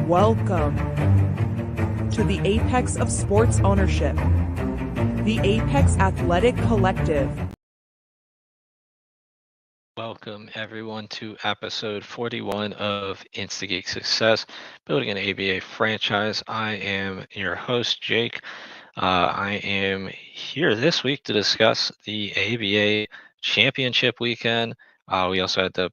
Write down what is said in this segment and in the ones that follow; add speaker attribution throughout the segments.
Speaker 1: Welcome to the apex of sports ownership, the Apex Athletic Collective.
Speaker 2: Welcome everyone to episode 41 of Instigate Success, building an ABA franchise. I am your host, Jake. I am here this week to discuss the ABA Championship weekend. We also had the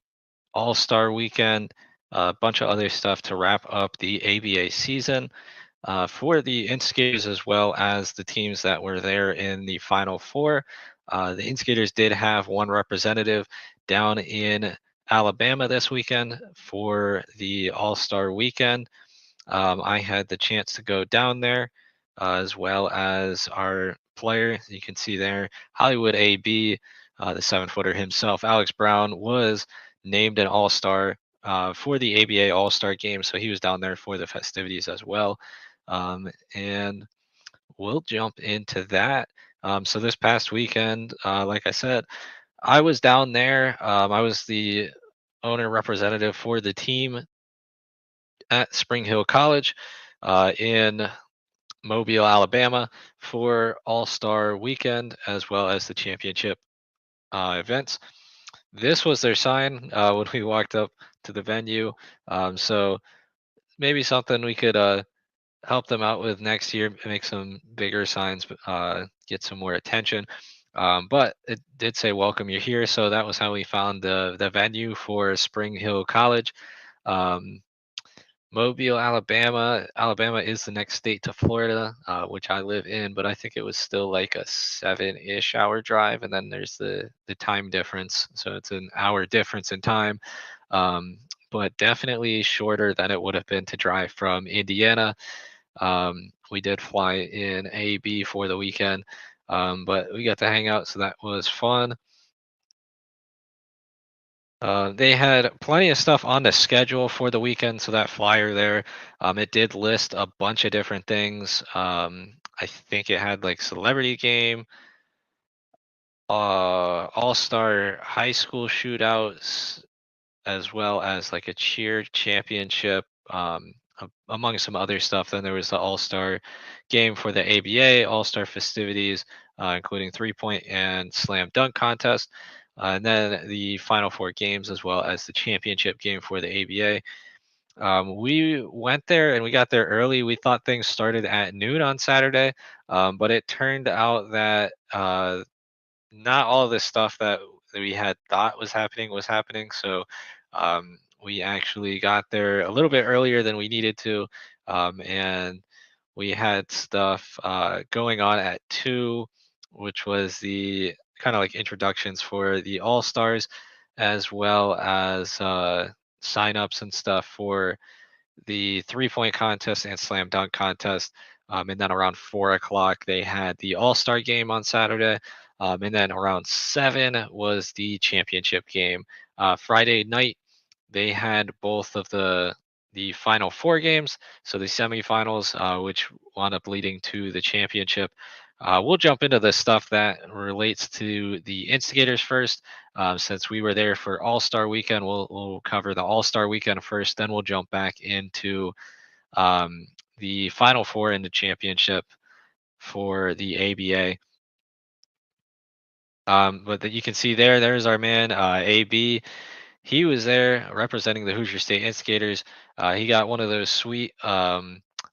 Speaker 2: All-Star weekend, a bunch of other stuff to wrap up the ABA season. For the Instigators as well as the teams that were there in the Final Four. The Instigators did have one representative down in Alabama this weekend for the All-Star weekend. I had the chance to go down there as well as our player. You can see there, Hollywood AB, the 7-footer himself, Alex Brown, was named an All-Star for the ABA All-Star game. So he was down there for the festivities as well. And we'll jump into that. So this past weekend, like I said, I was down there. I was the owner representative for the team at Spring Hill College in Mobile, Alabama for All-Star Weekend as well as the championship events. This was their sign when we walked up to the venue. So maybe something we could help them out with next year, make some bigger signs, get some more attention. But it did say welcome, you're here. So that was how we found the venue for Spring Hill College. Mobile, Alabama. Alabama is the next state to Florida, which I live in, but I think it was still like a 7-ish hour drive. And then there's the time difference. So it's an hour difference in time. But definitely shorter than it would have been to drive from Indiana. We did fly in AB for the weekend, but we got to hang out, so that was fun. They had plenty of stuff on the schedule for the weekend, so that flyer there, it did list a bunch of different things. I think it had like celebrity game, all-star high school shootouts, as well as like a cheer championship, among some other stuff. Then there was the all-star game for the ABA, all-star festivities, including three-point and slam dunk contest. And then the Final Four games, as well as the championship game for the ABA. We went there and we got there early. We thought things started at noon on Saturday, but it turned out that not all of this stuff that we had thought was happening was happening. So we actually got there a little bit earlier than we needed to, and we had stuff going on at 2, which was the kind of like introductions for the All Stars, as well as signups and stuff for the three-point contest and slam dunk contest. And then around 4 o'clock, they had the All-Star game on Saturday. And then around 7 was the championship game. Friday night, they had both of the Final Four games, so the semifinals, which wound up leading to the championship. We'll jump into the stuff that relates to the Instigators first. Since we were there for All-Star Weekend, we'll cover the All-Star Weekend first, then we'll jump back into the Final Four in the championship for the ABA. But you can see there's our man, AB. He was there representing the Hoosier State Instigators. He got one of those sweet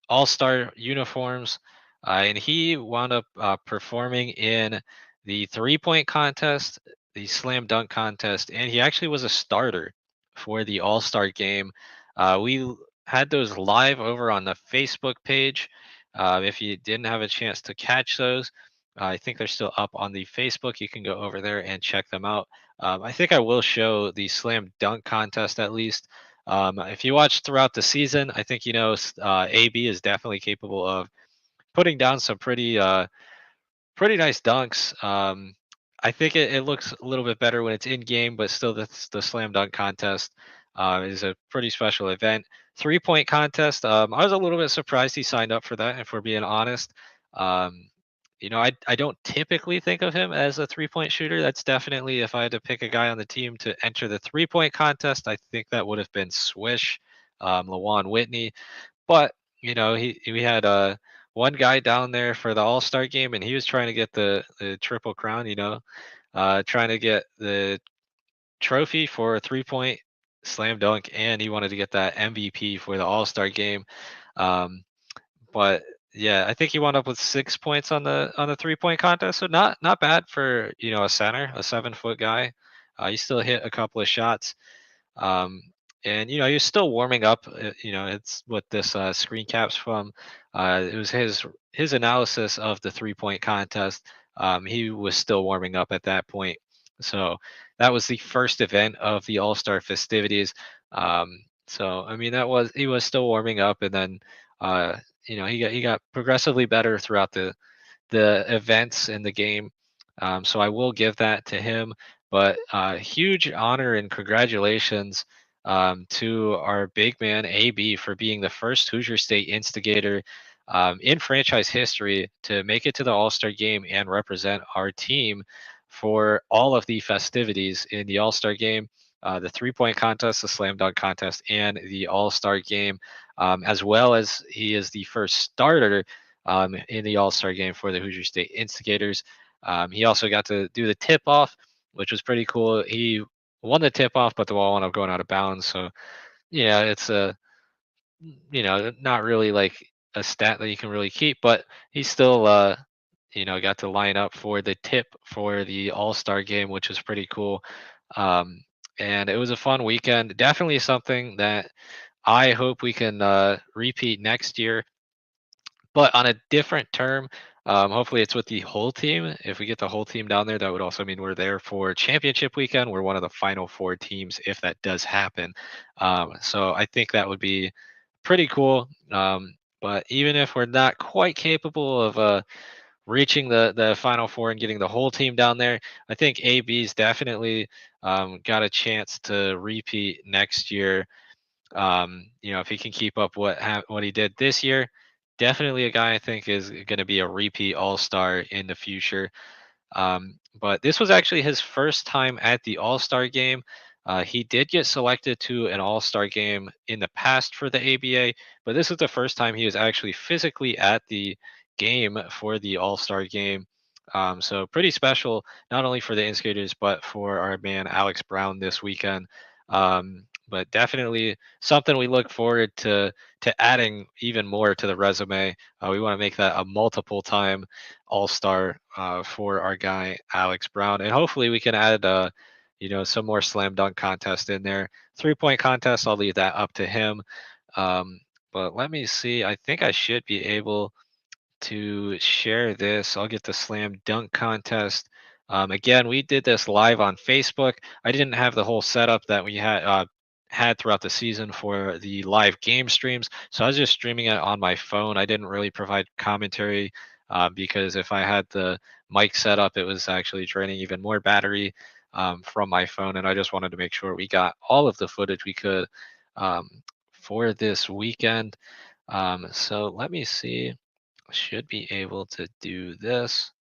Speaker 2: all-star uniforms, and he wound up performing in the three-point contest, the slam dunk contest, and he actually was a starter for the all-star game. We had those live over on the Facebook page. If you didn't have a chance to catch those, I think they're still up on the Facebook. You can go over there and check them out. I think I will show the slam dunk contest at least. If you watch throughout the season, I think you know AB is definitely capable of putting down some pretty nice dunks. I think it looks a little bit better when it's in game, but still the slam dunk contest is a pretty special event. Three-point contest. I was a little bit surprised he signed up for that, if we're being honest. I don't typically think of him as a three-point shooter. That's definitely, if I had to pick a guy on the team to enter the three-point contest, I think that would have been Swish, Lawan Whitney. But we had one guy down there for the All-Star game, and he was trying to get the triple crown. Trying to get the trophy for a 3-point slam dunk, and he wanted to get that MVP for the All-Star game. Um, but yeah, I think he wound up with 6 points on the 3-point contest. So not bad for a center, a 7-foot guy. He still hit a couple of shots. Um, and he was still warming up. It's what this screen caps from. It was his analysis of the 3-point contest. He was still warming up at that point. So that was the first event of the All Star festivities. So I mean, he was still warming up, and then he got progressively better throughout the events in the game. So I will give that to him. But huge honor and congratulations to our big man AB for being the first Hoosier State instigator in franchise history to make it to the All-Star game and represent our team for all of the festivities in the All-Star game. The 3-point contest, the slam dunk contest, and the All-Star game, as well as he is the first starter in the All-Star game for the Hoosier State Instigators. He also got to do the tip-off, which was pretty cool. He won the tip-off, but the ball wound up going out of bounds. So yeah, it's not really like a stat that you can really keep, but he still got to line up for the tip for the All-Star game, which was pretty cool. Um, and it was a fun weekend. Definitely something that I hope we can repeat next year, but on a different term. Hopefully, it's with the whole team. If we get the whole team down there, that would also mean we're there for championship weekend. We're one of the final four teams if that does happen. So I think that would be pretty cool. But even if we're not quite capable of reaching the final four and getting the whole team down there, I think AB's definitely got a chance to repeat next year. If he can keep up what he did this year, definitely a guy I think is going to be a repeat All Star in the future. But this was actually his first time at the All Star game. He did get selected to an All Star game in the past for the ABA, but this is the first time he was actually physically at the game for the All Star game. So pretty special, not only for the Instigators, but for our man Alex Brown this weekend. But definitely something we look forward to adding even more to the resume. We want to make that a multiple time All-Star for our guy Alex Brown, and hopefully we can add some more slam dunk contest in there. 3-point contest, I'll leave that up to him. But let me see. I think I should be able to share this. I'll get the slam dunk contest. Again, we did this live on Facebook. I didn't have the whole setup that we had throughout the season for the live game streams, so I was just streaming it on my phone. I didn't really provide commentary because if I had the mic set up, it was actually draining even more battery from my phone, and I just wanted to make sure we got all of the footage we could um, for this weekend. So let me see. Should be able to do this.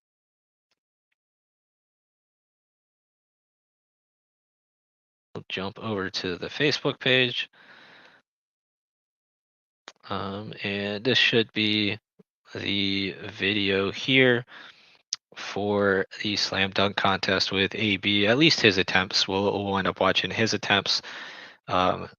Speaker 2: We'll jump over to the Facebook page. And this should be the video here for the slam dunk contest with AB. At least his attempts. We'll end up watching his attempts. Um,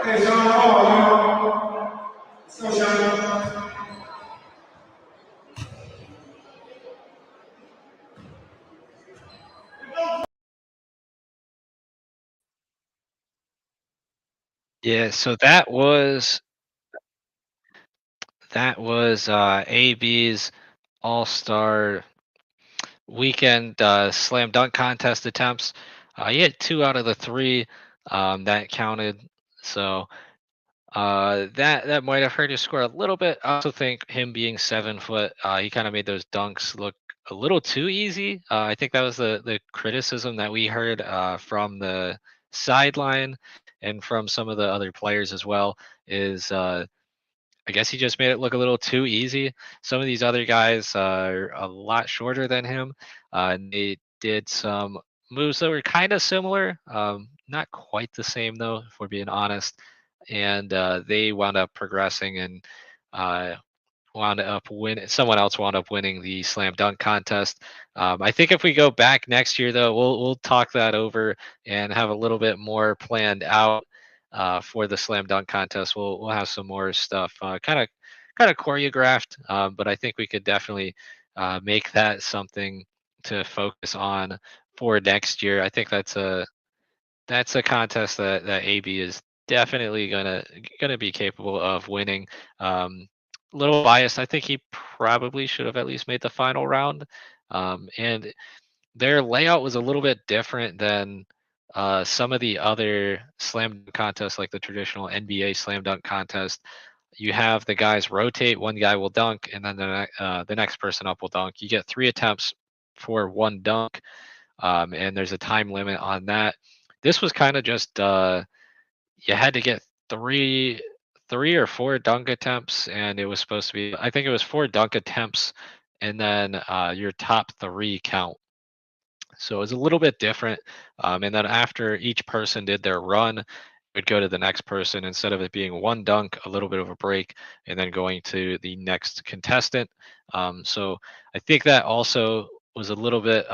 Speaker 3: Hey, Sean, how are you? Let's go, Sean.
Speaker 2: Yeah, so that was AB's All-Star Weekend slam dunk contest attempts. He had two out of the three that counted. So that might have hurt his score a little bit. I also think him being 7 foot, he kind of made those dunks look a little too easy. I think that was the criticism that we heard from the sideline and from some of the other players as well. Is I guess he just made it look a little too easy. Some of these other guys are a lot shorter than him, and they did some moves that were kind of similar, not quite the same though, if we're being honest. And they wound up progressing and uh, wound up win. Someone else wound up winning the slam dunk contest. I think if we go back next year, though, we'll talk that over and have a little bit more planned out for the slam dunk contest. We'll have some more stuff kind of choreographed, but I think we could definitely make that something to focus on for next year. I think that's a contest that AB is definitely gonna be capable of winning. A little biased. I think he probably should have at least made the final round. And their layout was a little bit different than some of the other slam dunk contests, like the traditional NBA slam dunk contest. You have the guys rotate. One guy will dunk, and then the next person up will dunk. You get three attempts for one dunk, and there's a time limit on that. This was kind of just you had to get three or four dunk attempts, and it was supposed to be, I think it was four dunk attempts, and then your top three count. So it was a little bit different. And then after each person did their run, it would go to the next person instead of it being one dunk, a little bit of a break, and then going to the next contestant. So I think that also was a little bit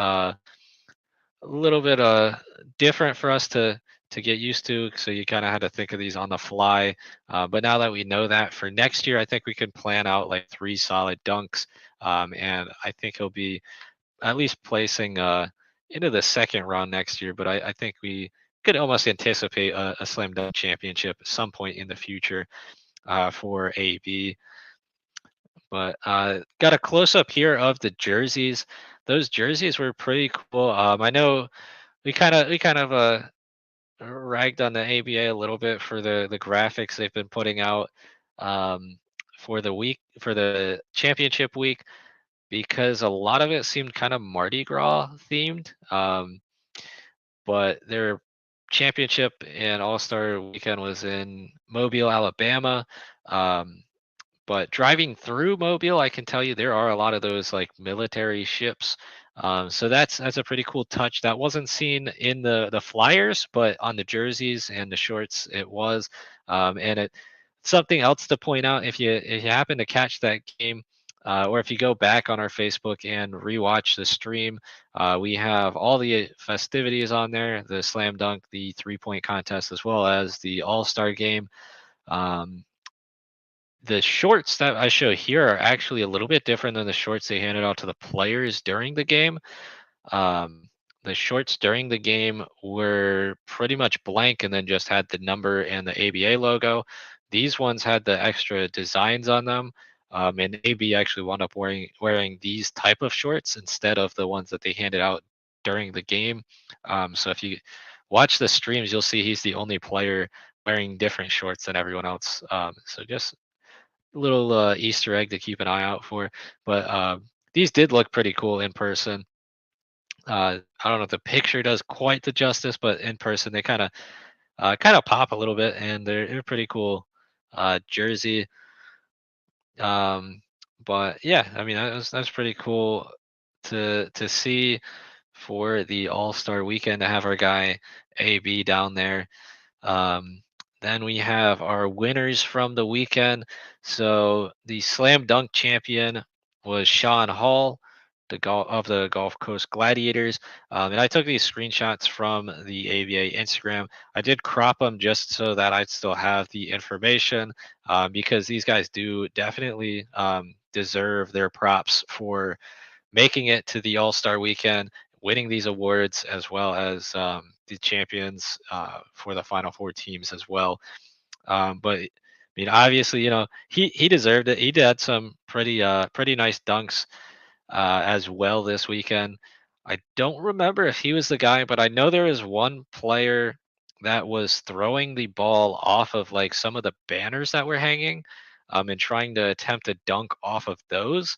Speaker 2: different for us to get used to. So you kind of had to think of these on the fly. But now that we know that for next year, I think we can plan out like three solid dunks. And I think he'll be at least placing into the second round next year. But I think we could almost anticipate a slam dunk championship at some point in the future for AB. But got a close up here of the jerseys. Those jerseys were pretty cool. I know we kind of ragged on the ABA a little bit for the graphics they've been putting out for the week for the championship week, because a lot of it seemed kind of Mardi Gras themed. But their championship and All Star weekend was in Mobile, Alabama. Um, but driving through Mobile, I can tell you there are a lot of those like military ships. So that's a pretty cool touch. That wasn't seen in the flyers, but on the jerseys and the shorts it was. And it something else to point out, if you happen to catch that game, or if you go back on our Facebook and rewatch the stream, we have all the festivities on there: the slam dunk, the 3-point contest, as well as the All Star game. Um, the shorts that I show here are actually a little bit different than the shorts they handed out to the players during the game. Um, the shorts during the game were pretty much blank and then just had the number and the ABA logo. These ones had the extra designs on them. And AB actually wound up wearing these type of shorts instead of the ones that they handed out during the game. So if you watch the streams, you'll see he's the only player wearing different shorts than everyone else. So just little Easter egg to keep an eye out for. But these did look pretty cool in person. I don't know if the picture does quite the justice, but in person they kind of pop a little bit, and they're pretty cool jersey. Um, but yeah, I mean that's pretty cool to see for the All Star weekend to have our guy AB down there. Um, then we have our winners from the weekend. So the slam dunk champion was Sean Hall. the Gulf Coast Gladiators. And I took these screenshots from the ABA Instagram. I did crop them just so that I'd still have the information, because these guys do definitely deserve their props for making it to the All-Star weekend, winning these awards, as well as the champions for the Final Four teams as well. But I mean, obviously, he deserved it. He did some pretty nice dunks as well this weekend. I don't remember if he was the guy, but I know there was one player that was throwing the ball off of like some of the banners that were hanging, and trying to attempt to dunk off of those.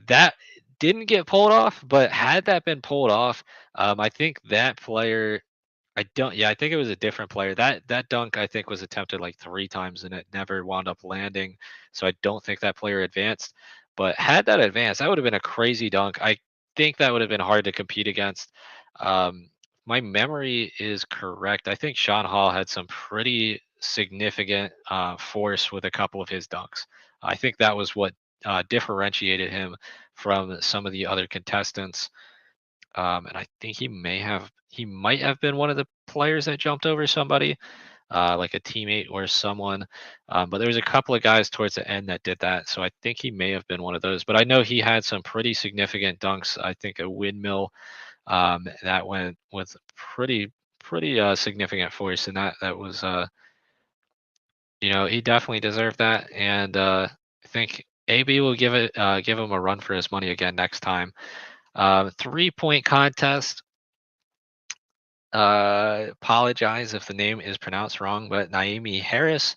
Speaker 2: That didn't get pulled off, but had that been pulled off, I think that player I don't. Yeah, I think it was a different player. That dunk I think was attempted like 3 times and it never wound up landing. So I don't think that player advanced. But had that advanced, that would have been a crazy dunk. I think that would have been hard to compete against. My memory is correct. I think Sean Hall had some pretty significant force with a couple of his dunks. I think that was what differentiated him from some of the other contestants. And I think he might have been one of the players that jumped over somebody, like a teammate or someone. But there was a couple of guys towards the end that did that, so I think he may have been one of those. But I know he had some pretty significant dunks. I think a windmill that went with pretty significant force, and that was he definitely deserved that, and I think AB will give him a run for his money again next time. 3-point contest. Apologize if the name is pronounced wrong, but Naomi Harris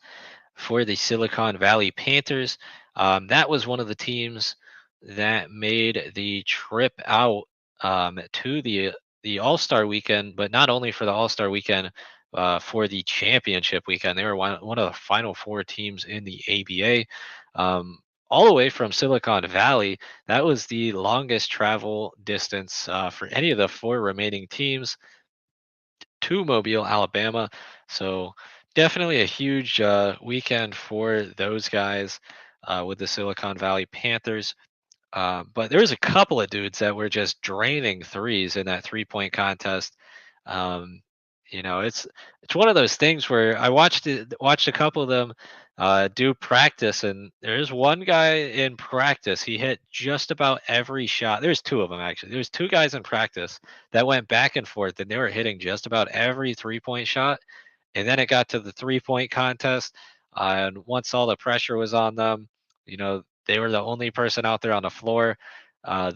Speaker 2: for the Silicon Valley Panthers. That was one of the teams that made the trip out to the All Star weekend, but not only for the All Star weekend, for the championship weekend. They were one of the final 4 teams in the ABA. All the way from Silicon Valley. That was the longest travel distance for any of the 4 remaining teams to Mobile, Alabama. So definitely a huge weekend for those guys with the Silicon Valley Panthers. But there was a couple of dudes that were just draining threes in that 3-point contest. Um, it's one of those things where I watched a couple of them do practice, and there's one guy in practice. He hit just about every shot. There's 2 of them actually. There's 2 guys in practice that went back and forth, and they were hitting just about every 3-point shot. And then it got to the 3-point contest, and once all the pressure was on them, they were the only person out there on the floor.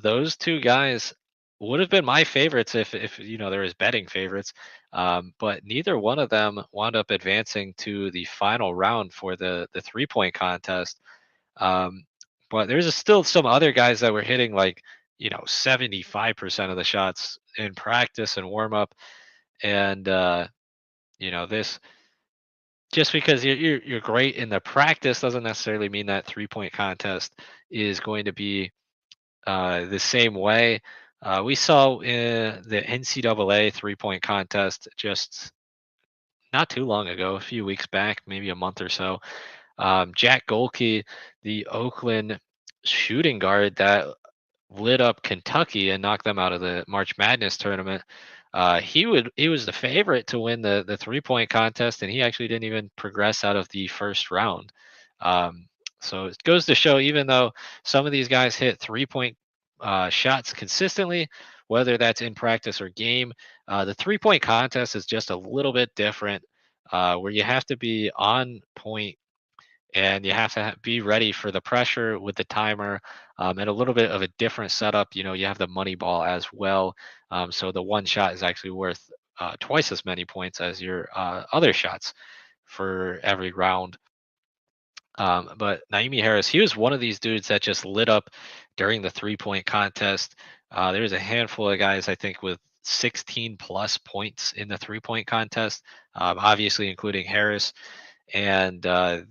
Speaker 2: Those 2 guys would have been my favorites if there was betting favorites, but neither one of them wound up advancing to the final round for the 3-point contest. Um, but there's still some other guys that were hitting like 75% of the shots in practice and warm up, and this just because you're great in the practice doesn't necessarily mean that 3-point contest is going to be the same way. We saw in the NCAA 3-point contest just not too long ago, a few weeks back, maybe a month or so. Jack Golke, the Oakland shooting guard that lit up Kentucky and knocked them out of the March Madness tournament. He was the favorite to win the 3-point contest, and he actually didn't even progress out of the first round. So it goes to show, even though some of these guys hit 3-point shots consistently, whether that's in practice or game, the 3-point contest is just a little bit different, where you have to be on point and you have to be ready for the pressure with the timer, and a little bit of a different setup. You have the money ball as well, so the one shot is actually worth twice as many points as your other shots for every round. But Naomi Harris, he was one of these dudes that just lit up during the 3-point contest. There was a handful of guys, I think, with 16 plus points in the 3-point contest, obviously including Harris, and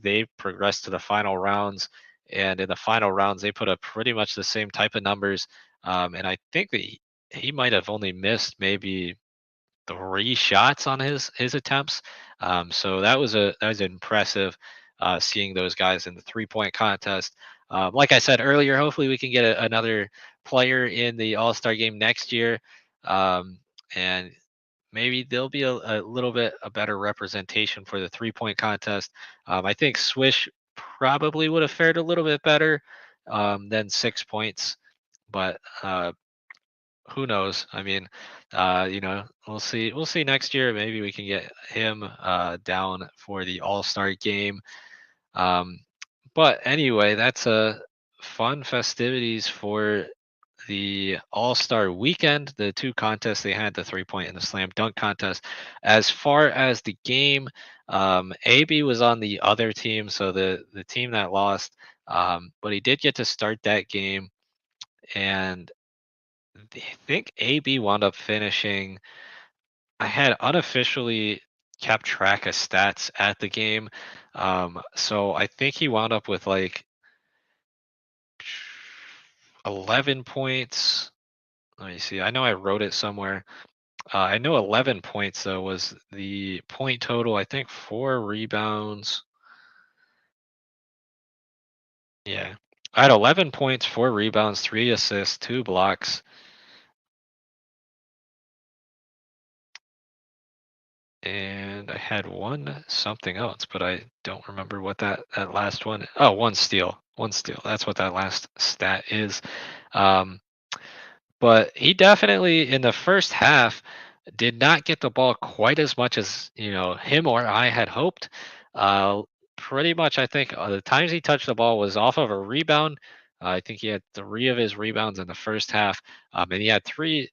Speaker 2: they progressed to the final rounds. And in the final rounds, they put up pretty much the same type of numbers. And I think that he might have only missed maybe 3 shots on his attempts. So that was impressive, seeing those guys in the 3-point contest. Like I said earlier, hopefully we can get another player in the All-Star game next year, and maybe there'll be a little bit a better representation for the 3-point contest. I think Swish probably would have fared a little bit better than 6 points, but who knows? I mean, we'll see. We'll see next year. Maybe we can get him down for the All-Star game. Um, but anyway, that's a fun festivities for the All-Star weekend, the two contests they had, the 3-point and the slam dunk contest. As far as the game, AB was on the other team, so the team that lost, but he did get to start that game, and I think AB wound up finishing. I had unofficially kept track of stats at the game, so I think he wound up with like 11 points. Let me see. I know I wrote it somewhere. I know 11 points though was the point total. I think 4 rebounds. Yeah. I had 11 points, 4 rebounds, 3 assists, 2 blocks. And I had one something else, but I don't remember what that last one. Oh, 1 steal. 1 steal. That's what that last stat is. Um, but he definitely in the first half did not get the ball quite as much as him or I had hoped. Uh, Pretty much, I think the times he touched the ball was off of a rebound. I think he had 3 of his rebounds in the first half, and he had three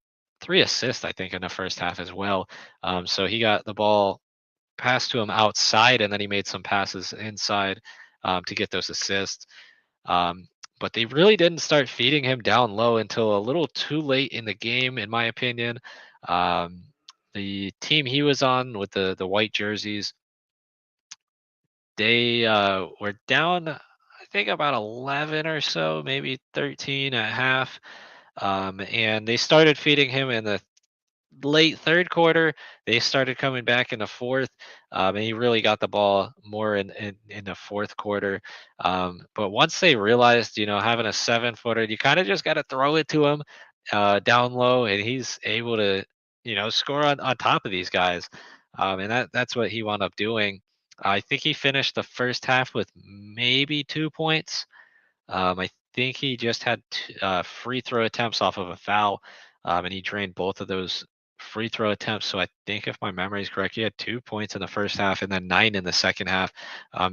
Speaker 2: assists, I think, in the first half as well. So he got the ball passed to him outside, and then he made some passes inside to get those assists. Um, but they really didn't start feeding him down low until a little too late in the game, in my opinion. Um, the team he was on with the white jerseys, they were down, I think, about 11 or so, maybe 13 at half. And they started feeding him in the late third quarter. They started coming back in the fourth, and he really got the ball more in the fourth quarter. But once they realized, having a 7-footer, you kind of just got to throw it to him down low, and he's able to, score on top of these guys. And that's what he wound up doing. I think he finished the first half with maybe 2 points. I think he just had free throw attempts off of a foul, and he drained both of those free throw attempts. So I think, if my memory is correct, he had 2 points in the first half and then 9 in the second half,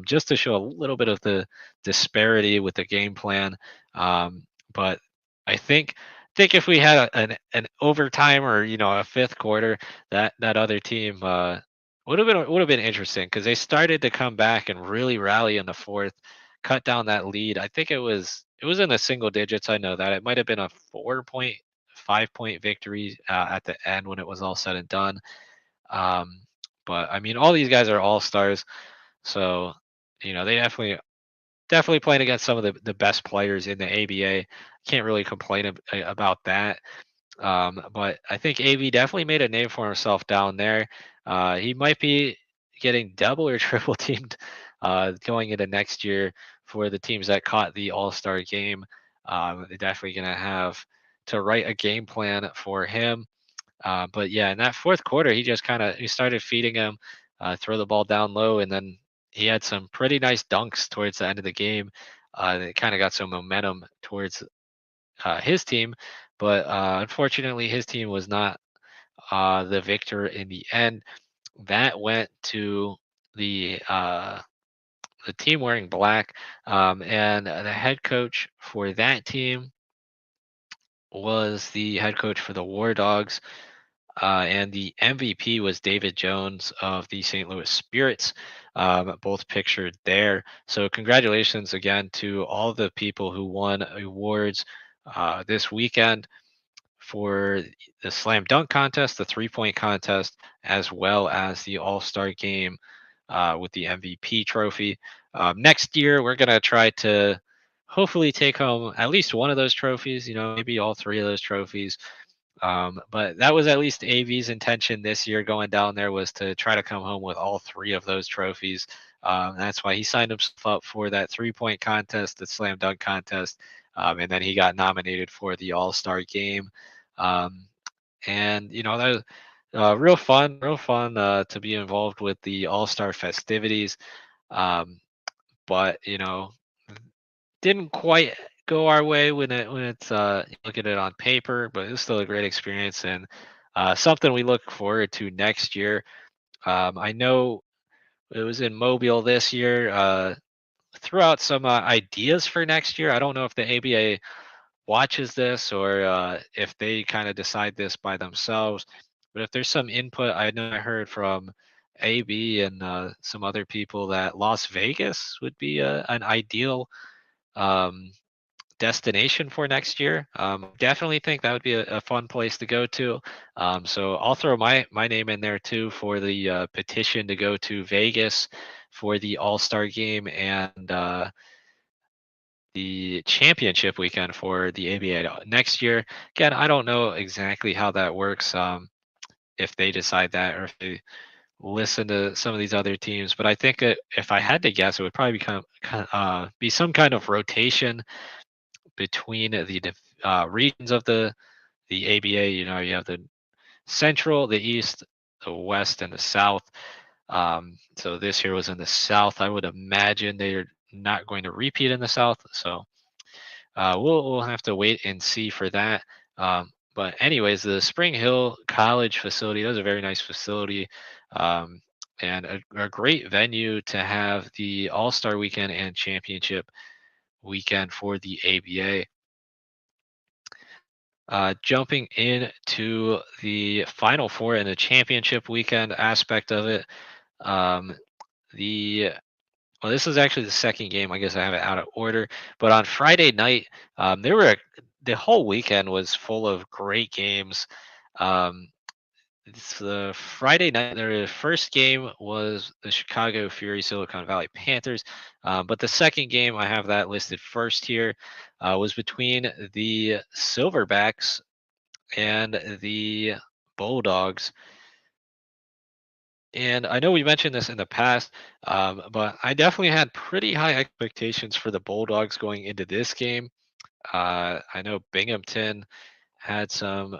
Speaker 2: just to show a little bit of the disparity with the game plan. But I think if we had an overtime or a fifth quarter, that other team would have been interesting, because they started to come back and really rally in the fourth, cut down that lead. I think it was in the single digits. I know that it might have been a 4-point, 5-point victory at the end when it was all said and done. Um, but I mean, all these guys are all stars, so they definitely playing against some of the best players in the ABA. Can't really complain about that. But I think AB definitely made a name for himself down there. He might be getting double or triple teamed going into next year for the teams that caught the All-Star game. They're definitely going to have to write a game plan for him. But yeah, in that fourth quarter, he started feeding him, throw the ball down low, and then he had some pretty nice dunks towards the end of the game. It kind of got some momentum towards his team, but unfortunately, his team was not the victor in the end. That went to the uh, the team wearing black, and the head coach for that team was the head coach for the War Dogs, and the MVP was David Jones of the St. Louis Spirits, both pictured there. So congratulations again to all the people who won awards this weekend for the slam dunk contest, the 3-point contest, as well as the All-Star game with the MVP trophy. Next year, we're going to try to hopefully take home at least one of those trophies, maybe all 3 of those trophies. But that was at least AV's intention this year going down there, was to try to come home with all 3 of those trophies. That's why he signed himself up for that 3-point contest, the slam dunk contest, and then he got nominated for the All-Star game. Um, and that was real fun to be involved with the All-Star festivities. Um, but didn't quite go our way when it's look at it on paper, but it was still a great experience and something we look forward to next year. I know it was in Mobile this year. Threw out some ideas for next year. I don't know if the ABA watches this or if they kind of decide this by themselves. But if there's some input, I know I heard from AB and some other people that Las Vegas would be an ideal um, destination for next year. Definitely think that would be a fun place to go to. So I'll throw my name in there too for the petition to go to Vegas for the All Star game and the championship weekend for the ABA next year. Again, I don't know exactly how that works. If they decide that or if they listen to some of these other teams, but I think if I had to guess, it would probably be some kind of rotation between the regions of the ABA. You have the Central, the East, the West, and the South. So this year was in the South. I would imagine they're not going to repeat in the South. So we'll have to wait and see for that. But anyways, the Spring Hill College facility, that was a very nice facility. Um, and a great venue to have the All-Star weekend and championship weekend for the ABA. Jumping into the Final Four and the championship weekend aspect of it, um, the well, this is actually the second game. I guess I have it out of order. But on Friday night, the whole weekend was full of great games. Um, it's the Friday night, the first game was the Chicago Fury Silicon Valley Panthers. But the second game, I have that listed first here, was between the Silverbacks and the Bulldogs. And I know we mentioned this in the past, but I definitely had pretty high expectations for the Bulldogs going into this game. I know Binghamton had some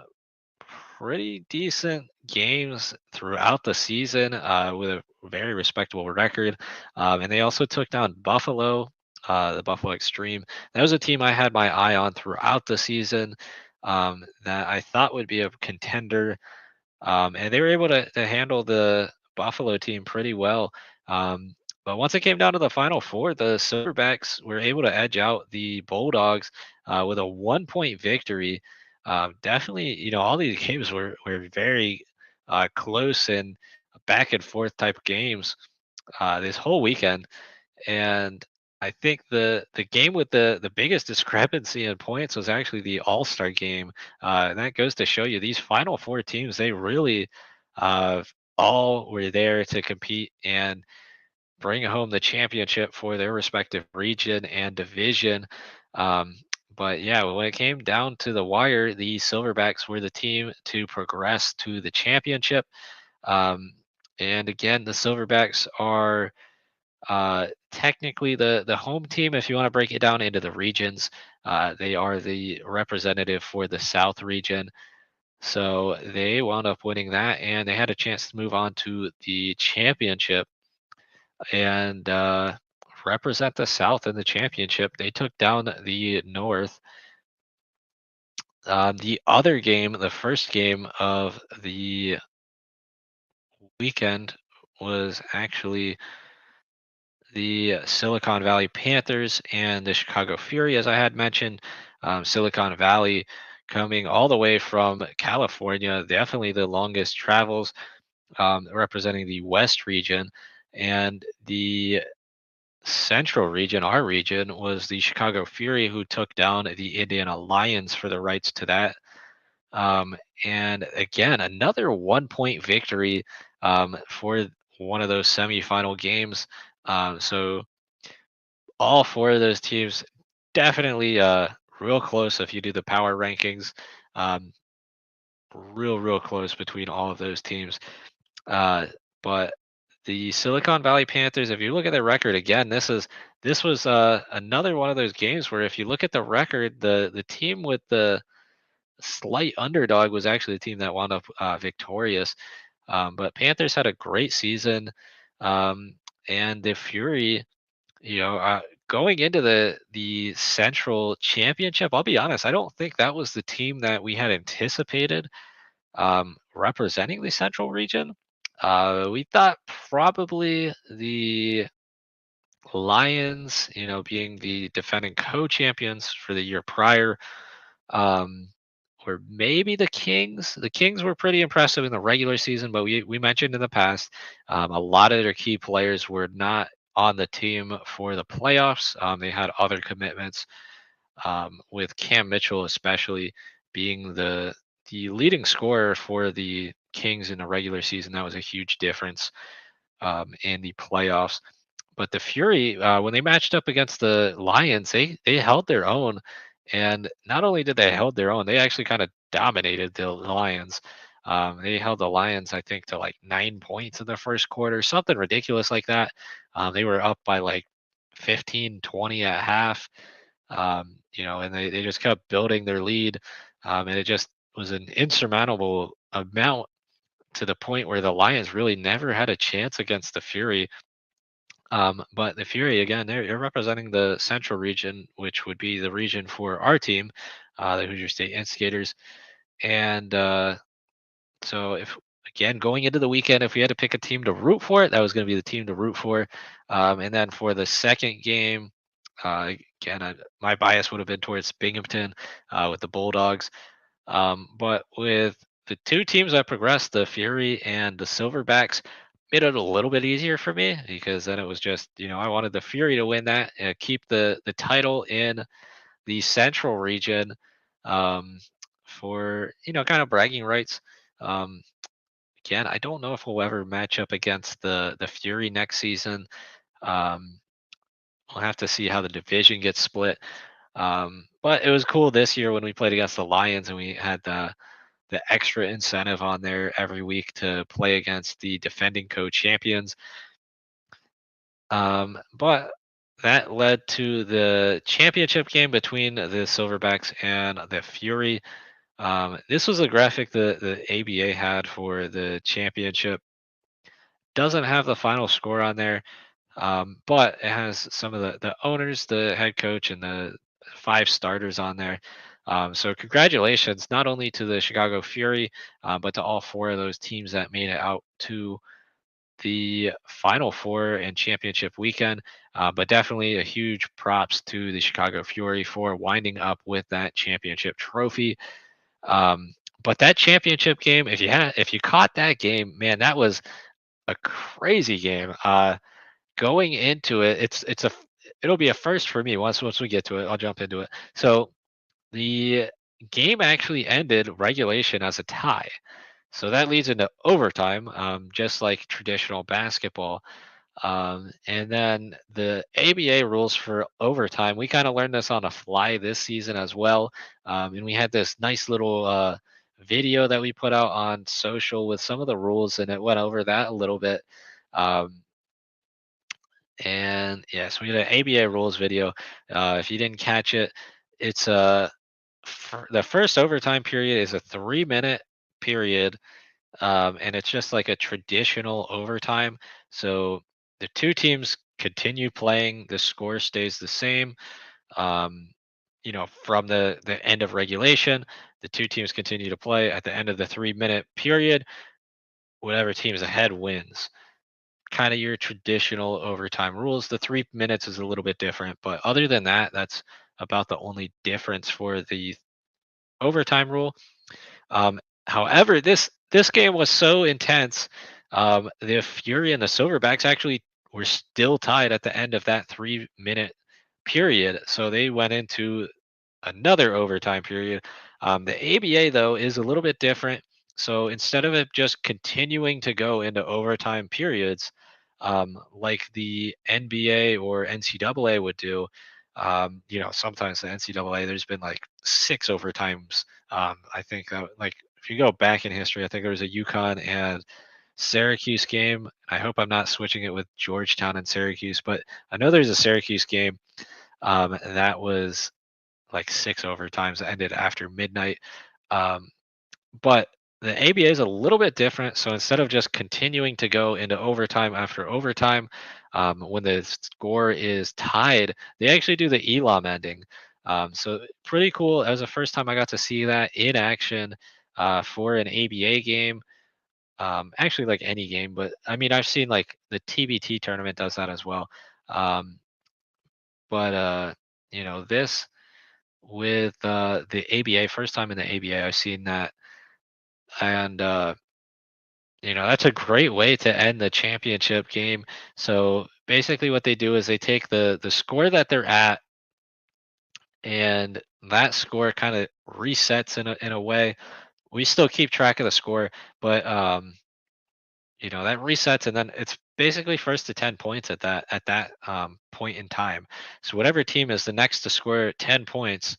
Speaker 2: pretty decent games throughout the season with a very respectable record. And they also took down Buffalo, the Buffalo Extreme. That was a team I had my eye on throughout the season that I thought would be a contender. And they were able to handle the Buffalo team pretty well. But once it came down to the Final Four, the Silverbacks were able to edge out the Bulldogs with a 1 point victory. Definitely, all these games were very close and back and forth type games this whole weekend. And I think the game with the biggest discrepancy in points was actually the All-Star game. And that goes to show you these Final Four teams, they really uh, all were there to compete and bring home the championship for their respective region and division. Um, but yeah, when it came down to the wire, the Silverbacks were the team to progress to the championship. Um, and again, the Silverbacks are technically the home team. If you want to break it down into the regions, they are the representative for the South region. So they wound up winning that, and they had a chance to move on to the championship and represent the South in the championship. They took down the North. The other game, the first game of the weekend, was actually the Silicon Valley Panthers and the Chicago Fury, as I had mentioned. Silicon Valley coming all the way from California, definitely the longest travels, representing the West region. And the Central region, our region, was the Chicago Fury, who took down the Indiana Lions for the rights to that. And again, another 1 point victory for one of those semifinal games. So all four of those teams definitely real close if you do the power rankings. Um, real close between all of those teams. But the Silicon Valley Panthers, if you look at their record again, this was another one of those games where if you look at the record, the team with the slight underdog was actually the team that wound up victorious. But Panthers had a great season, um, and the Fury, going into the Central Championship, I'll be honest, I don't think that was the team that we had anticipated representing the Central region. We thought probably the Lions, being the defending co-champions for the year prior, um, or maybe the Kings. The Kings were pretty impressive in the regular season, but we mentioned in the past, a lot of their key players were not on the team for the playoffs. They had other commitments, with Cam Mitchell especially being the leading scorer for the Kings in the regular season. That was a huge difference in the playoffs. But the Fury, when they matched up against the Lions, they held their own, and not only did they held their own, they actually kind of dominated the Lions. They held the Lions, I think, to like 9 points in the first quarter, something ridiculous like that. They were up by like 15, 20 at half, and they just kept building their lead, and it just was an insurmountable amount to the point where the Lions really never had a chance against the Fury. But the Fury, again, they're representing the Central region, which would be the region for our team, the Hoosier State Instigators. And so, if again going into the weekend, if we had to pick a team to root for, that was going to be the team to root for. And then for the second game, again, my bias would have been towards Binghamton with the Bulldogs. But with the two teams that progressed, the Fury and the Silverbacks, made it a little bit easier for me because then it was just, I wanted the Fury to win that and keep the title in the Central region, um, for kind of bragging rights. Um, Again, I don't know if we'll ever match up against the Fury next season. Um, we'll have to see how the division gets split. But it was cool this year when we played against the Lions and we had the extra incentive on there every week to play against the defending co-champions. But that led to the championship game between the Silverbacks and the Fury. This was a graphic the ABA had for the championship. Doesn't have the final score on there, but it has some of the owners, the head coach, and the 5 starters on there. So congratulations not only to the Chicago Fury, but to all 4 of those teams that made it out to the Final Four and championship weekend. But definitely a huge props to the Chicago Fury for winding up with that championship trophy. But that championship game, if you caught that game, man, that was a crazy game. Going into it, it'll be a first for me. Once we get to it, I'll jump into it. So the game actually ended regulation as a tie. So that leads into overtime, just like traditional basketball. And then the ABA rules for overtime, we kind of learned this on the fly this season as well. And we had this nice little video that we put out on social with some of the rules, and it went over that a little bit. And yeah, so we had an ABA rules video. If you didn't catch it, it's the first overtime period is a 3-minute period, and it's just like a traditional overtime. So the two teams continue playing, the score stays the same. From the end of regulation, the two teams continue to play. At the end of the 3-minute period, whatever team's ahead wins. Kind of your traditional overtime rules. The 3 minutes is a little bit different, but other than that, that's about the only difference for the overtime rule. However, this game was so intense. The Fury and the Silverbacks actually were still tied at the end of that 3-minute period, so they went into another overtime period. The ABA though is a little bit different. So instead of it just continuing to go into overtime periods, like the NBA or NCAA would do, sometimes the NCAA there's been like 6 overtimes. I think like if you go back in history, I think there was a UConn and Syracuse game. I hope I'm not switching it with Georgetown and Syracuse, but I know there's a Syracuse game that was like 6 overtimes that ended after midnight. Um, but the ABA is a little bit different. So instead of just continuing to go into overtime after overtime, when the score is tied, they actually do the ELOM ending. So pretty cool. That was the first time I got to see that in action for an ABA game. Actually, like any game, but I mean, I've seen like the TBT tournament does that as well. Um, but this with the ABA, first time in the ABA, I've seen that, and that's a great way to end the championship game. So basically, what they do is they take the score that they're at, and that score kind of resets in a way. We still keep track of the score, but that resets, and then it's basically first to 10 points at that point in time. So whatever team is the next to score 10 points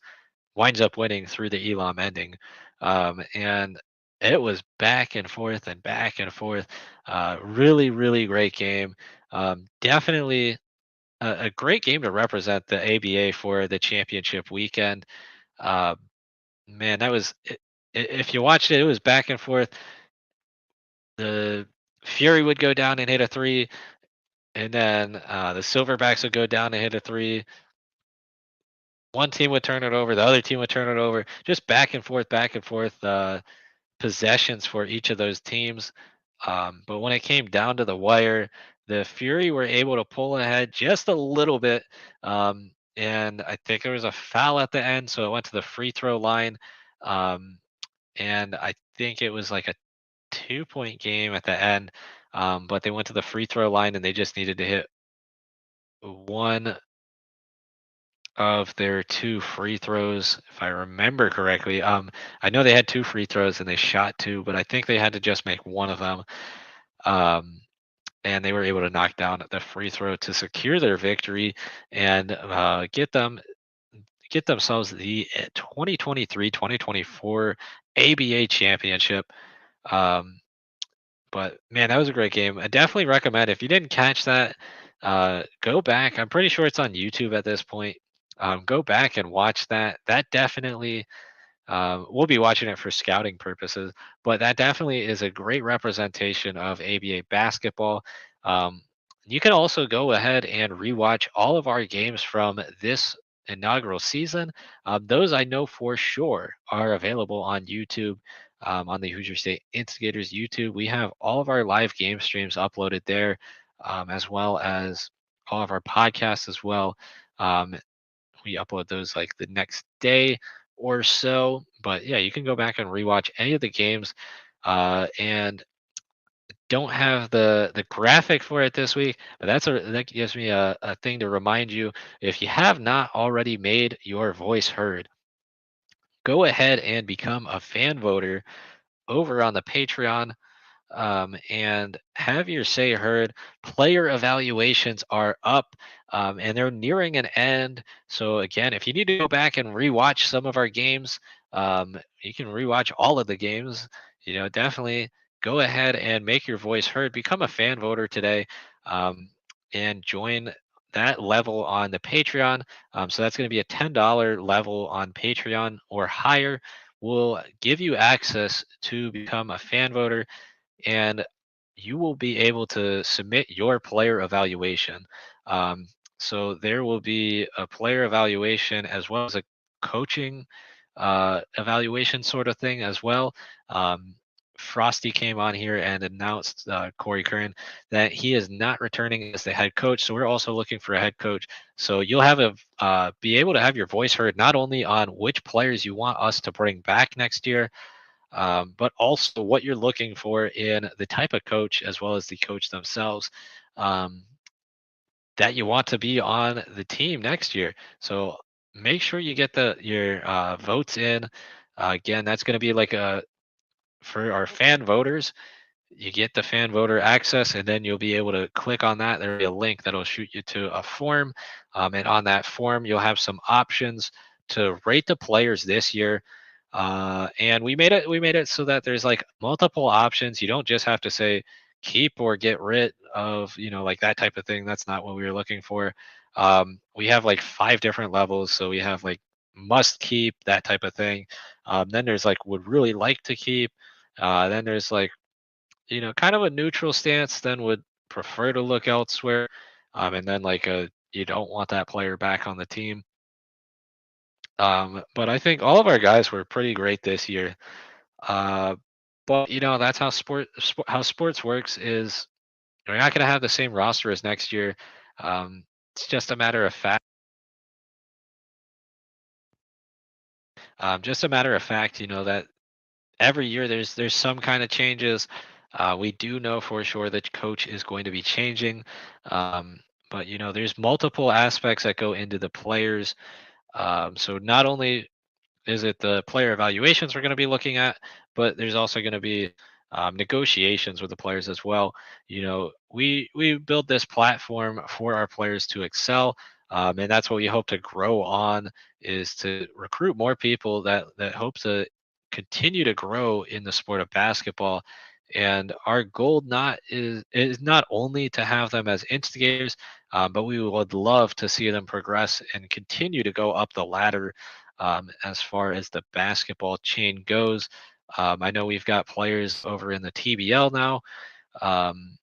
Speaker 2: winds up winning through the Elam ending. And it was back and forth and back and forth. Really, really great game. Definitely a great game to represent the ABA for the championship weekend. Uh, Man, that was if you watched it, it was back and forth. The Fury would go down and hit a three, and then the Silverbacks would go down and hit a three. One team would turn it over, the other team would turn it over, just back and forth possessions for each of those teams. But when it came down to the wire, the Fury were able to pull ahead just a little bit. And I think there was a foul at the end, so it went to the free throw line. Um, and I think it was like a 2-point game at the end. But they went to the free throw line and they just needed to hit one of their 2 free throws, if I remember correctly. I know they had 2 free throws and they shot 2, but I think they had to just make one of them. And they were able to knock down the free throw to secure their victory and get themselves the 2023-2024 ABA championship. Um, But man, that was a great game. I definitely recommend if you didn't catch that, go back. I'm pretty sure it's on YouTube at this point. Go back and watch that. That definitely we'll be watching it for scouting purposes, but that definitely is a great representation of ABA basketball. Um, you can also go ahead and rewatch all of our games from this inaugural season. Those I know for sure are available on YouTube, on the Hoosier State Instigators YouTube. We have all of our live game streams uploaded there, as well as all of our podcasts as well. Um, we upload those like the next day or so. But yeah, you can go back and rewatch any of the games. And don't have the graphic for it this week, but that gives me a thing to remind you. If you have not already made your voice heard, go ahead and become a fan voter over on the Patreon, and have your say heard. Player evaluations are up, and they're nearing an end. So again, if you need to go back and rewatch some of our games, you can rewatch all of the games. Definitely go ahead and make your voice heard. Become a fan voter today, um, and join that level on the Patreon. So that's going to be a $10 level on Patreon or higher. Will give you access to become a fan voter, and you will be able to submit your player evaluation. Um, so there will be a player evaluation as well as a coaching evaluation sort of thing as well. Frosty came on here and announced, Corey Curran, that he is not returning as the head coach. So we're also looking for a head coach. So you'll have be able to have your voice heard not only on which players you want us to bring back next year, but also what you're looking for in the type of coach as well as the coach themselves, that you want to be on the team next year. So make sure you get your votes in. Again, that's going to be like for our fan voters. You get the fan voter access, and then you'll be able to click on that. There'll be a link that'll shoot you to a form, and on that form you'll have some options to rate the players this year. And we made it so that there's like multiple options. You don't just have to say keep or get rid of, like that type of thing. That's not what we were looking for. We have like 5 different levels. So we have like must keep, that type of thing. Then there's like would really like to keep. Then there's like, kind of a neutral stance, then would prefer to look elsewhere. And then like you don't want that player back on the team. But I think all of our guys were pretty great this year. Uh, but that's how how sports works is we're not going to have the same roster as next year. It's just a matter of fact. Just a matter of fact, that every year there's some kind of changes. We do know for sure that coach is going to be changing, um, but there's multiple aspects that go into the players. So not only is it the player evaluations we're going to be looking at, but there's also going to be negotiations with the players as well. We build this platform for our players to excel, and that's what we hope to grow on, is to recruit more people that hope to continue to grow in the sport of basketball. And our goal not is not only to have them as instigators, but we would love to see them progress and continue to go up the ladder as far as the basketball chain goes. I know we've got players over in the TBL now, um,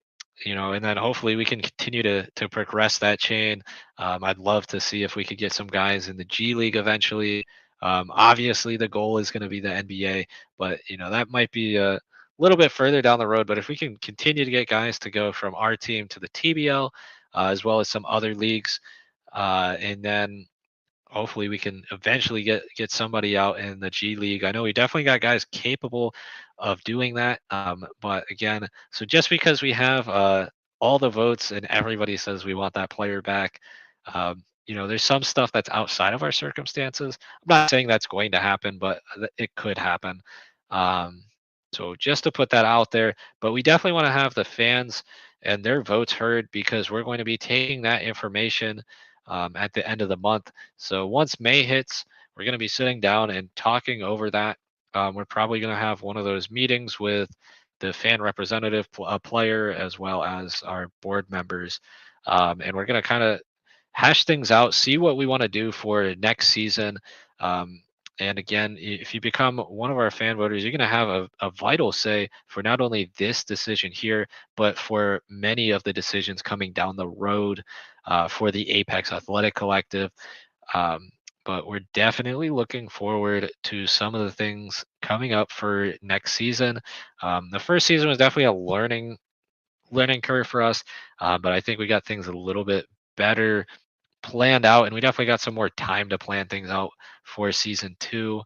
Speaker 2: and then hopefully we can continue to progress that chain. I'd love to see if we could get some guys in the G League eventually. Obviously, the goal is going to be the NBA, but that might be a little bit further down the road. But if we can continue to get guys to go from our team to the TBL, as well as some other leagues, and then hopefully we can eventually get somebody out in the G League. I know we definitely got guys capable of doing that. But again, so just because we have all the votes and everybody says we want that player back, there's some stuff that's outside of our circumstances. I'm not saying that's going to happen, but it could happen. Um, so just to put that out there, but we definitely want to have the fans and their votes heard, because we're going to be taking that information at the end of the month. So once May hits, we're going to be sitting down and talking over that. We're probably going to have one of those meetings with the fan representative player, as well as our board members. And we're going to kind of hash things out, see what we want to do for next season. Um, and again, if you become one of our fan voters, you're going to have a vital say for not only this decision here, but for many of the decisions coming down the road for the Apex Athletic Collective. Um, but we're definitely looking forward to some of the things coming up for next season. The first season was definitely a learning curve for us, but I think we got things a little bit better planned out, and we definitely got some more time to plan things out for season 2.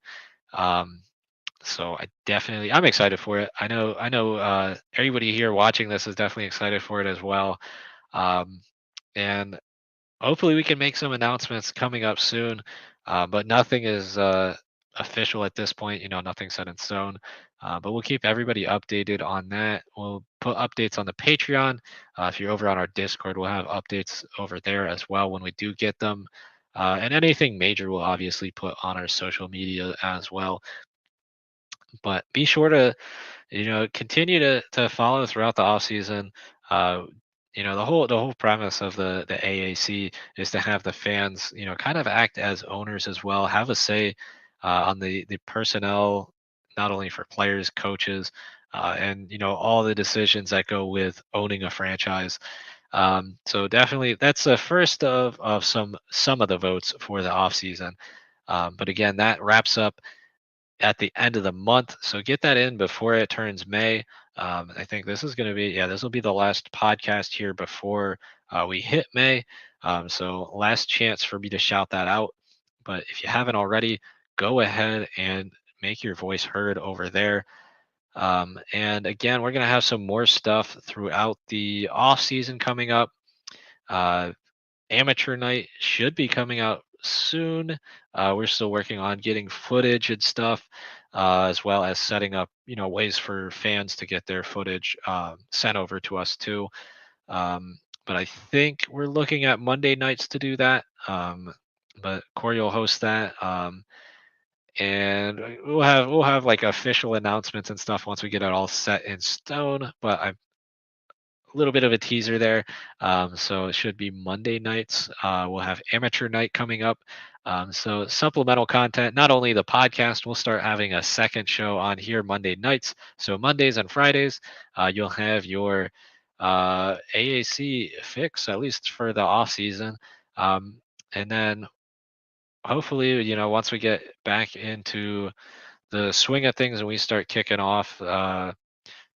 Speaker 2: Um, so I'm excited for it. I know everybody here watching this is definitely excited for it as well. Um, and hopefully we can make some announcements coming up soon, but nothing is official at this point. Nothing set in stone. But we'll keep everybody updated on that. We'll put updates on the Patreon. If you're over on our Discord, we'll have updates over there as well when we do get them. And anything major we'll obviously put on our social media as well. But be sure to continue to follow throughout the off season. uh the whole premise of the AAC is to have the fans kind of act as owners as well, have a say on the personnel, not only for players, coaches, and all the decisions that go with owning a franchise. So definitely that's the first of some of the votes for the off season. But again, that wraps up at the end of the month. So get that in before it turns May. I think this is going to be, yeah, this will be the last podcast here before we hit May. So last chance for me to shout that out. But if you haven't already, go ahead and make your voice heard over there. And again, we're going to have some more stuff throughout the off season coming up. Uh, Amateur night should be coming out soon. We're still working on getting footage and stuff, as well as setting up, ways for fans to get their footage sent over to us too. But I think we're looking at Monday nights to do that. But Corey will host that. And we'll have like official announcements and stuff once we get it all set in stone. But little bit of a teaser there. So it should be Monday nights. We'll have amateur night coming up. So supplemental content, not only the podcast, we'll start having a second show on here Monday nights. So Mondays and Fridays, you'll have your AAC fix, at least for the off season. And then hopefully, once we get back into the swing of things and we start kicking off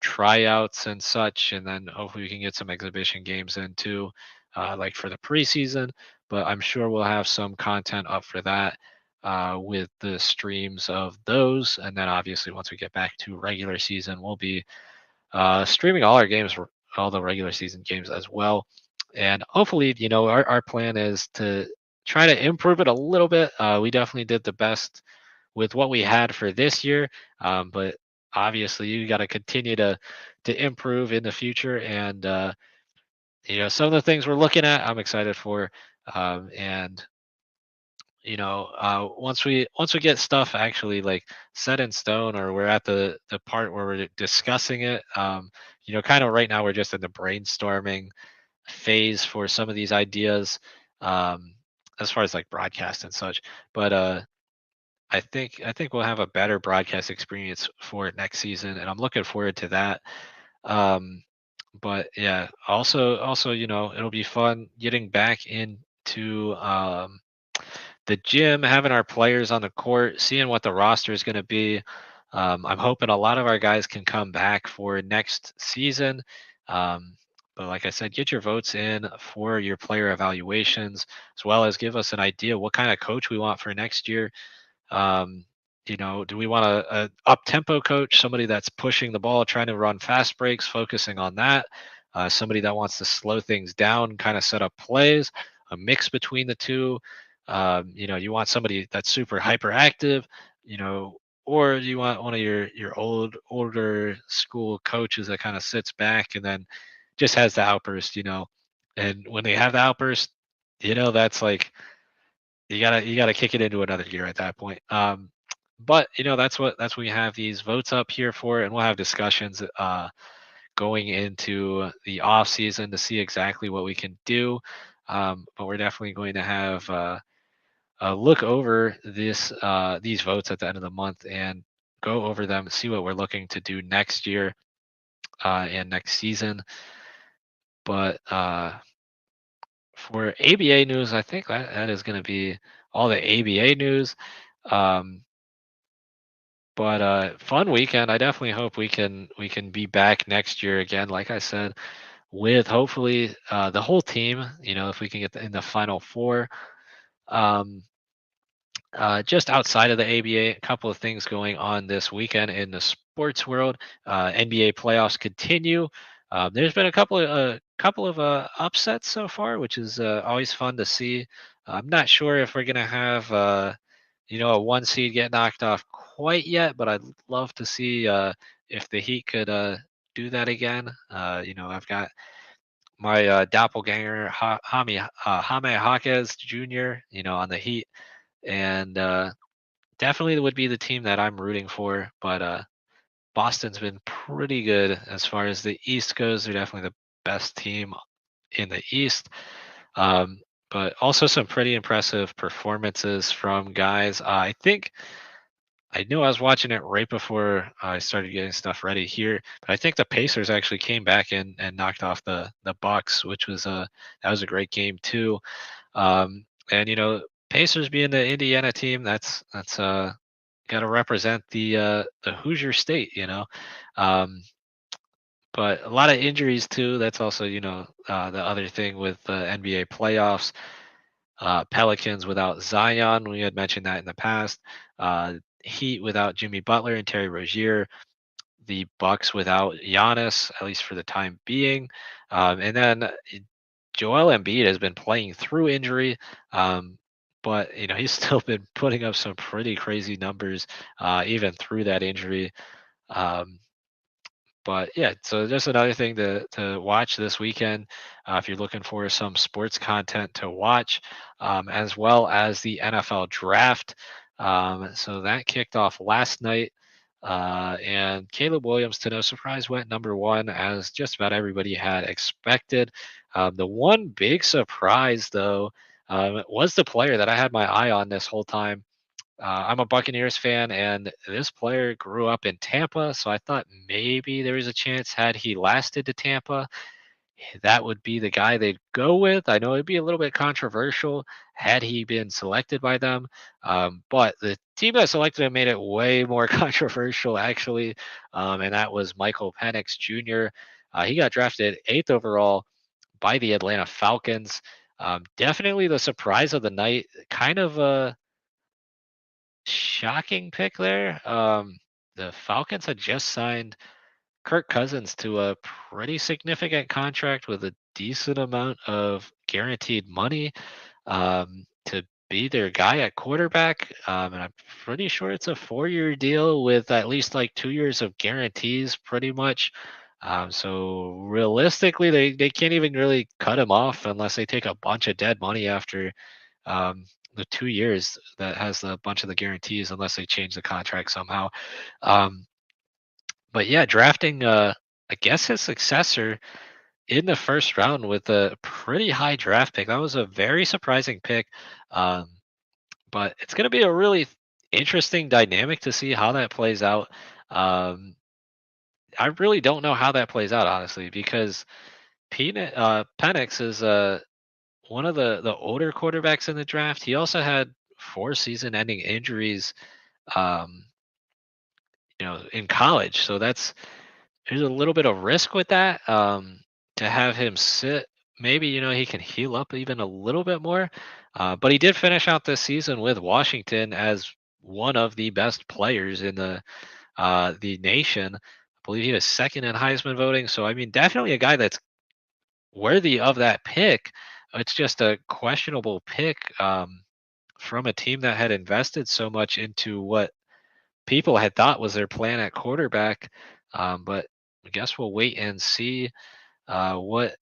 Speaker 2: tryouts and such, and then hopefully we can get some exhibition games in too, like for the preseason. But I'm sure we'll have some content up for that with the streams of those. And then obviously once we get back to regular season, we'll be streaming all our games, all the regular season games as well. And hopefully, our plan is to try to improve it a little bit. We definitely did the best with what we had for this year, but obviously you got to continue to improve in the future. And some of the things we're looking at, I'm excited for. And once we get stuff actually like set in stone, or we're at the part where we're discussing it, kind of right now we're just in the brainstorming phase for some of these ideas, um as far as like broadcast and such. But I think we'll have a better broadcast experience for it next season, and I'm looking forward to that. um but yeah, also it'll be fun getting back into the gym, having our players on the court, seeing what the roster is going to be. I'm hoping a lot of our guys can come back for next season. Um, but like I said, get your votes in for your player evaluations, as well as give us an idea what kind of coach we want for next year. um, do we want a up tempo coach, somebody that's pushing the ball, trying to run fast breaks, focusing on that? Somebody that wants to slow things down, kind of set up plays, a mix between the two. You want somebody that's super hyperactive, or you want one of your older school coaches that kind of sits back and then just has the outburst. And when they have the outburst, that's like you gotta kick it into another gear at that point. But that's what we have these votes up here for, and we'll have discussions going into the off season to see exactly what we can do. But we're definitely going to have look over these votes at the end of the month and go over them, see what we're looking to do next year and next season. But for ABA news, I think that is going to be all the ABA news. Um, but fun weekend. I definitely hope we can be back next year again. Like I said, with hopefully the whole team. If we can get in the final four. Um, just outside of the ABA, a couple of things going on this weekend in the sports world. NBA playoffs continue. There's been a couple of upsets so far, which is always fun to see. I'm not sure if we're gonna have a one seed get knocked off quite yet, but I'd love to see if the Heat could do that again. I've got my doppelganger Jaime Jaquez Jr. On the Heat, and definitely would be the team that I'm rooting for. But Boston's been pretty good as far as the East goes. They're definitely the best team in the East. Um, but also some pretty impressive performances from guys. I knew I was watching it right before I started getting stuff ready here, but I think the Pacers actually came back and knocked off the Bucks, which was that was a great game too. And Pacers being the Indiana team, that's got to represent the Hoosier State. Um, but a lot of injuries too. That's also the other thing with the NBA playoffs. Pelicans without Zion, we had mentioned that in the past. Heat without Jimmy Butler and Terry Rozier. The Bucks without Giannis, at least for the time being. And then Joel Embiid has been playing through injury, but he's still been putting up some pretty crazy numbers even through that injury. Um, but yeah, so just another thing to watch this weekend if you're looking for some sports content to watch, as well as the NFL draft. So that kicked off last night. And Caleb Williams, to no surprise, went number 1, as just about everybody had expected. The one big surprise, though, was the player that I had my eye on this whole time. I'm a Buccaneers fan, and this player grew up in Tampa, so I thought maybe there was a chance had he lasted to Tampa, that would be the guy they'd go with. I know it'd be a little bit controversial had he been selected by them, but the team that selected him made it way more controversial, actually, and that was Michael Penix Jr. He got drafted 8th overall by the Atlanta Falcons. Definitely the surprise of the night. Kind of a shocking pick there. The Falcons had just signed Kirk Cousins to a pretty significant contract with a decent amount of guaranteed money, to be their guy at quarterback. And I'm pretty sure it's a 4-year deal with at least like 2 years of guarantees, pretty much. So realistically, they can't even really cut him off unless they take a bunch of dead money after the 2 years that has a bunch of the guarantees, unless they change the contract somehow. Um, but yeah, drafting I guess his successor in the first round with a pretty high draft pick. That was a very surprising pick. Um, but it's going to be a really interesting dynamic to see how that plays out. Um, I really don't know how that plays out, honestly, because Penix is one of the older quarterbacks in the draft. He also had 4 season-ending injuries, um, in college. So there's a little bit of risk with that. To have him sit, maybe he can heal up even a little bit more. But he did finish out this season with Washington as one of the best players in the nation. I believe he was second in Heisman voting. So I mean, definitely a guy that's worthy of that pick. It's just a questionable pick, from a team that had invested so much into what people had thought was their plan at quarterback. But I guess we'll wait and see what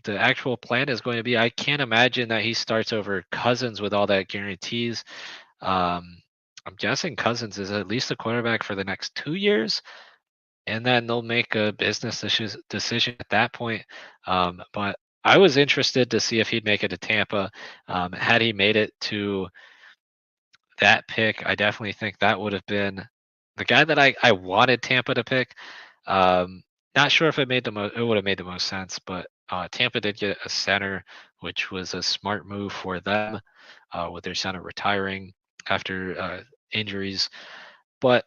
Speaker 2: the actual plan is going to be. I can't imagine that he starts over Cousins with all that guarantees. Um, I'm guessing Cousins is at least a quarterback for the next 2 years, and then they'll make a business decision at that point. But I was interested to see if he'd make it to Tampa. Had he made it to that pick, I definitely think that would have been the guy that I wanted Tampa to pick. Um, Not sure if it would have made the most sense, but Tampa did get a center, which was a smart move for them, with their center retiring after injuries. But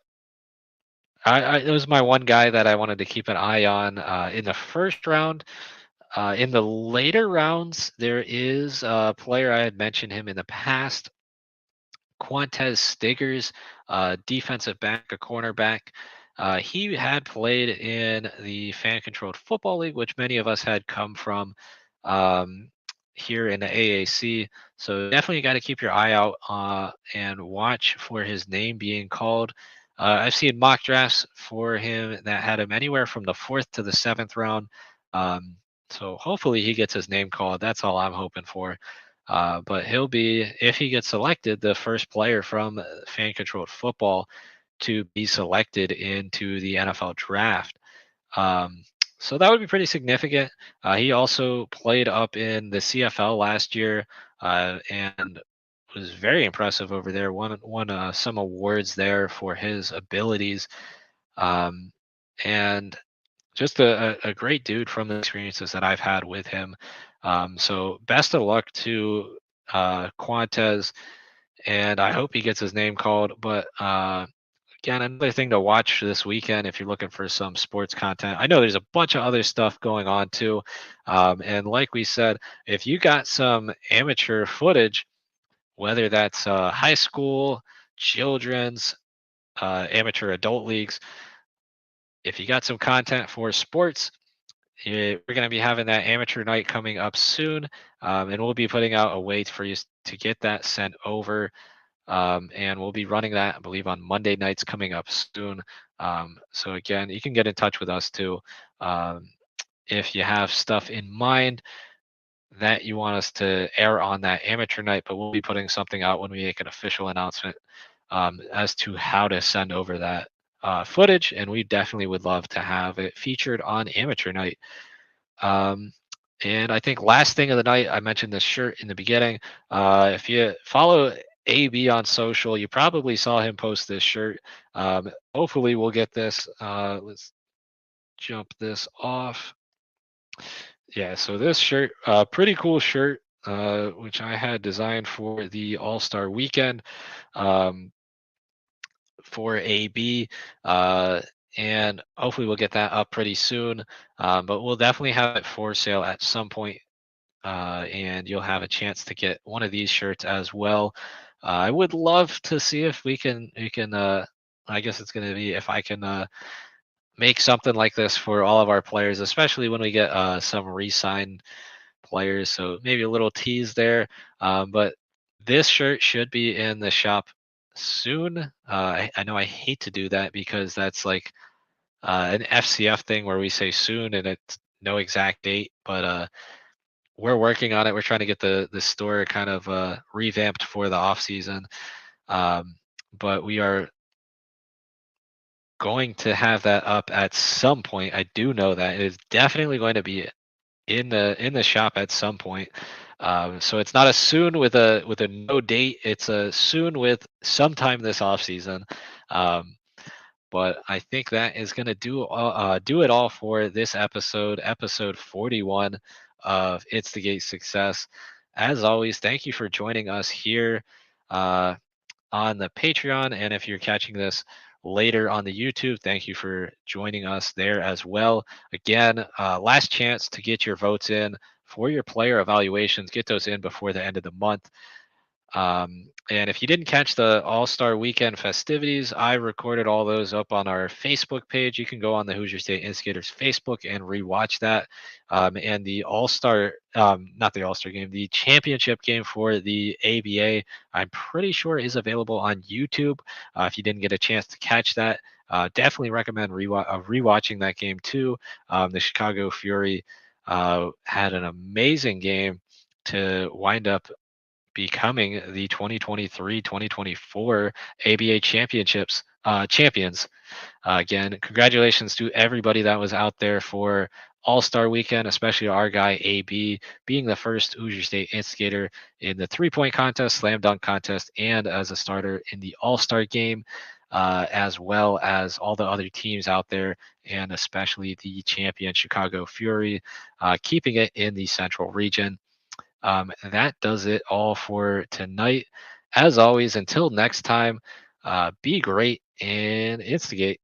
Speaker 2: it was my one guy that I wanted to keep an eye on in the first round. In the later rounds, there is a player I had mentioned him in the past, Quantez Stiggers, defensive back, a cornerback. He had played in the fan controlled football league, which many of us had come from, um, here in the AAC. So definitely got to keep your eye out and watch for his name being called. I've seen mock drafts for him that had him anywhere from the 4th to the 7th round. Um, so hopefully he gets his name called. That's all I'm hoping for. But he'll be, if he gets selected, the first player from fan controlled football to be selected into the NFL draft. Um, so that would be pretty significant. He also played up in the CFL last year, and was very impressive over there. Won some awards there for his abilities, um, and just a great dude from the experiences that I've had with him. So best of luck to Quantez, and I hope he gets his name called. But again, another thing to watch this weekend if you're looking for some sports content. I know there's a bunch of other stuff going on too, and like we said, if you got some amateur footage, whether that's high school, children's, amateur adult leagues, if you got some content for sports, we're going to be having that amateur night coming up soon, and we'll be putting out a way for you to get that sent over. And we'll be running that, I believe, on Monday nights coming up soon. So again, you can get in touch with us too, um, if you have stuff in mind that you want us to air on that amateur night. But we'll be putting something out when we make an official announcement, as to how to send over that footage, and we definitely would love to have it featured on Amateur Night. And I think last thing of the night, I mentioned this shirt in the beginning. If you follow AB on social, you probably saw him post this shirt. Hopefully, we'll get this. Let's jump this off. Yeah, so this shirt, pretty cool shirt, which I had designed for the All-Star weekend for AB. And hopefully we'll get that up pretty soon. But we'll definitely have it for sale at some point, and you'll have a chance to get one of these shirts as well. I would love to see if we can. I guess it's going to be if I can make something like this for all of our players, especially when we get some re-sign players. So maybe a little tease there. But this shirt should be in the shop soon. I know I hate to do that because that's like an FCF thing where we say soon and it's no exact date, but we're working on it. We're trying to get the store kind of revamped for the off season. But we are going to have that up at some point. I do know that it is definitely going to be in the shop at some point. So it's not a soon with a no date. It's a soon with sometime this off season. But I think that is going to do it all for this episode 41 of Instigate Success. As always, thank you for joining us here on the Patreon, and if you're catching this later on the YouTube, thank you for joining us there as well. Again, last chance to get your votes in for your player evaluations. Get those in before the end of the month. And if you didn't catch the All-Star Weekend festivities, I recorded all those up on our Facebook page. You can go on the Hoosier State Instigators Facebook and rewatch that. And the All-Star, not the All-Star game, the championship game for the ABA, I'm pretty sure is available on YouTube. If you didn't get a chance to catch that, definitely recommend rewatching that game too. The Chicago Fury had an amazing game to wind up becoming the 2023-2024 ABA champions. Again, congratulations to everybody that was out there for All-Star Weekend, especially our guy AB being the first Hoosier State Instigator in the three-point contest, slam dunk contest, and as a starter in the All-Star game, as well as all the other teams out there, and especially the champion Chicago Fury, keeping it in the Central region. That does it all for tonight. As always, until next time, be great and instigate.